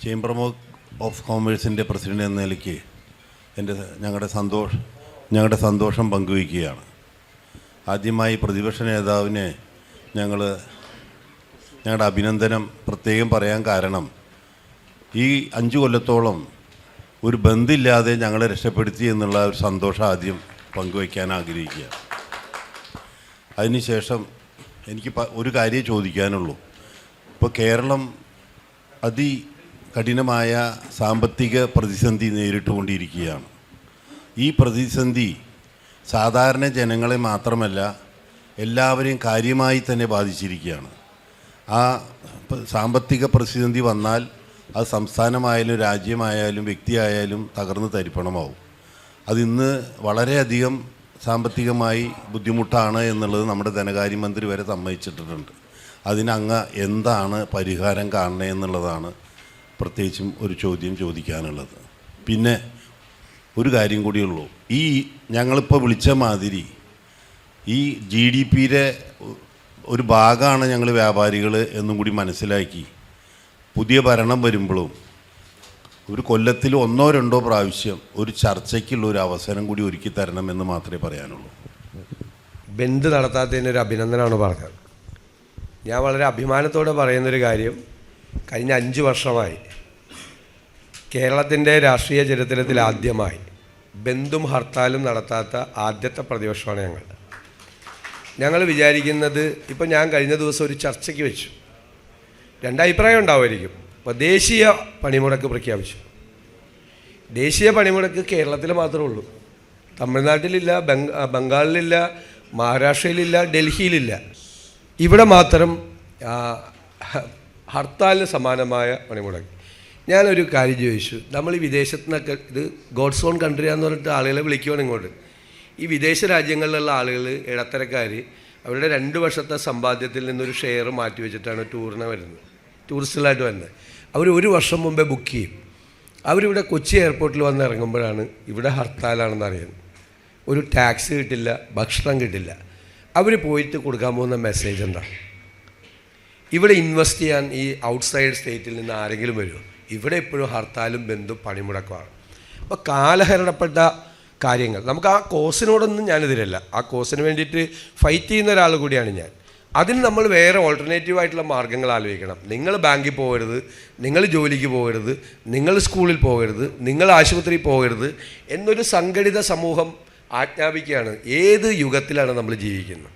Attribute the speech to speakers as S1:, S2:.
S1: Chamber of കോമേഴ്സിൻ്റെ president എന്ന നിലയ്ക്ക് ഞങ്ങളുടെ സന്തോഷം പങ്കുവയ്ക്കുകയാണ്. ആദ്യമായി പ്രതിപക്ഷ നേതാവിന് ഞങ്ങളുടെ അഭിനന്ദനം പ്രത്യേകം പറയാൻ കാരണം, ഈ 5 കൊല്ലത്തോളം ഒരു ബന്ധില്ലാതെ ഞങ്ങളെ രക്ഷപ്പെടുത്തി എന്നുള്ള ഒരു സന്തോഷം ആദ്യം പങ്കുവയ്ക്കാൻ ആഗ്രഹിക്കുകയാണ്. അതിനുശേഷം എനിക്ക് ഒരു കാര്യം ചോദിക്കാനുള്ളൂ. ഇപ്പോൾ കേരളം അതികഠിനമായ സാമ്പത്തിക പ്രതിസന്ധി നേരിട്ടുകൊണ്ടിരിക്കുകയാണ്. ഈ പ്രതിസന്ധി സാധാരണ ജനങ്ങളെ മാത്രമല്ല എല്ലാവരെയും കാര്യമായി തന്നെ ബാധിച്ചിരിക്കുകയാണ്. ആ സാമ്പത്തിക പ്രതിസന്ധി വന്നാൽ അത് സംസ്ഥാനമായാലും രാജ്യമായാലും വ്യക്തിയായാലും തകർന്ന് തരിപ്പണമാവും. അതിന്ന് വളരെയധികം സാമ്പത്തികമായി ബുദ്ധിമുട്ടാണ് എന്നുള്ളത് നമ്മുടെ ധനകാര്യമന്ത്രി വരെ സമ്മതിച്ചിട്ടുണ്ട്. അതിനങ്ങ് എന്താണ് പരിഹാരം കാണണേ എന്നുള്ളതാണ് പ്രത്യേകിച്ചും ഒരു ചോദ്യം ചോദിക്കാനുള്ളത്. പിന്നെ ഒരു കാര്യം കൂടിയുള്ളൂ. ഈ ഞങ്ങളിപ്പോൾ വിളിച്ച മാതിരി ഈ GDPയുടെ ഒരു ഭാഗമാണ് ഞങ്ങൾ വ്യാപാരികൾ എന്നും കൂടി മനസ്സിലാക്കി പുതിയ ഭരണം വരുമ്പോഴും ഒരു കൊല്ലത്തിൽ 1-2 പ്രാവശ്യം ഒരു ചർച്ചയ്ക്കുള്ള ഒരു അവസരം കൂടി ഒരുക്കി തരണമെന്ന് മാത്രമേ പറയാനുള്ളൂ.
S2: ബന്ദ് നടത്താത്തതിനൊരു അഭിനന്ദനമാണ് പറഞ്ഞത്. ഞാൻ വളരെ അഭിമാനത്തോടെ പറയുന്നൊരു കാര്യം, കഴിഞ്ഞ 5 വർഷമായി കേരളത്തിൻ്റെ രാഷ്ട്രീയ ചരിത്രത്തിൽ ആദ്യമായി ബന്ദും ഹർത്താലും നടത്താത്ത ആദ്യത്തെ പ്രതിപക്ഷമാണ് ഞങ്ങൾ വിചാരിക്കുന്നത്. ഇപ്പം ഞാൻ കഴിഞ്ഞ ദിവസം ഒരു ചർച്ചയ്ക്ക് വെച്ചു, 2 അഭിപ്രായം ഉണ്ടാവുമായിരിക്കും. അപ്പോൾ ദേശീയ പണിമുടക്ക് പ്രഖ്യാപിച്ചു. ദേശീയ പണിമുടക്ക് കേരളത്തിൽ മാത്രമേ ഉള്ളൂ, തമിഴ്നാട്ടിലില്ല, ബംഗാളിലില്ല, മഹാരാഷ്ട്രയിലില്ല, ഡൽഹിയിലില്ല. ഇവിടെ മാത്രം ഹർത്താലിന് സമാനമായ പണിമുടക്ക്. ഞാനൊരു കാര്യം ചോദിച്ചു, നമ്മൾ ഈ വിദേശത്തു നിന്നൊക്കെ ഇത് ഗോഡ്സ് ഓൺ കൺട്രിയാന്ന് പറഞ്ഞിട്ട് ആളുകളെ വിളിക്കുകയാണ് ഇങ്ങോട്ട്. ഈ വിദേശ രാജ്യങ്ങളിലുള്ള ആളുകൾ, ഇടത്തരക്കാർ, അവരുടെ 2 വർഷത്തെ സമ്പാദ്യത്തിൽ നിന്നൊരു ഷെയർ മാറ്റി വെച്ചിട്ടാണ് ടൂറിന് വരുന്നത്, ടൂറിസ്റ്റുകളായിട്ട് വരുന്നത്. അവർ 1 വർഷം മുമ്പേ ബുക്ക് ചെയ്യും. അവരിവിടെ കൊച്ചി എയർപോർട്ടിൽ വന്ന് ഇറങ്ങുമ്പോഴാണ് ഇവിടെ ഹർത്താലാണെന്ന് അറിയുന്നത്. ഒരു ടാക്സി കിട്ടില്ല, ഭക്ഷണം കിട്ടില്ല. അവർ പോയിട്ട് കൊടുക്കാൻ പോകുന്ന മെസ്സേജ് എന്താ? ഇവിടെ ഇൻവെസ്റ്റ് ചെയ്യാൻ ഈ ഔട്ട്സൈഡ് സ്റ്റേറ്റിൽ നിന്ന് ആരെങ്കിലും വരുമോ? ഇവിടെ എപ്പോഴും ഹർത്താലും ബന്ധും പണിമുടക്കമാണ്. അപ്പോൾ കാലഹരണപ്പെട്ട കാര്യങ്ങൾ, നമുക്ക് ആ കോസിനോടൊന്നും ഞാനെതിരല്ല, ആ കോസിന് വേണ്ടിയിട്ട് ഫൈറ്റ് ചെയ്യുന്ന ഒരാൾ കൂടിയാണ് ഞാൻ. അതിന് നമ്മൾ വേറെ ഓൾട്ടർനേറ്റീവായിട്ടുള്ള മാർഗ്ഗങ്ങൾ ആലോചിക്കണം. നിങ്ങൾ ബാങ്കിൽ പോകരുത്, നിങ്ങൾ ജോലിക്ക് പോകരുത്, നിങ്ങൾ സ്കൂളിൽ പോകരുത്, നിങ്ങൾ ആശുപത്രിയിൽ പോകരുത് എന്നൊരു സംഘടിത സമൂഹം ആജ്ഞാപിക്കുകയാണ്. ഏത് യുഗത്തിലാണ് നമ്മൾ ജീവിക്കുന്നത്?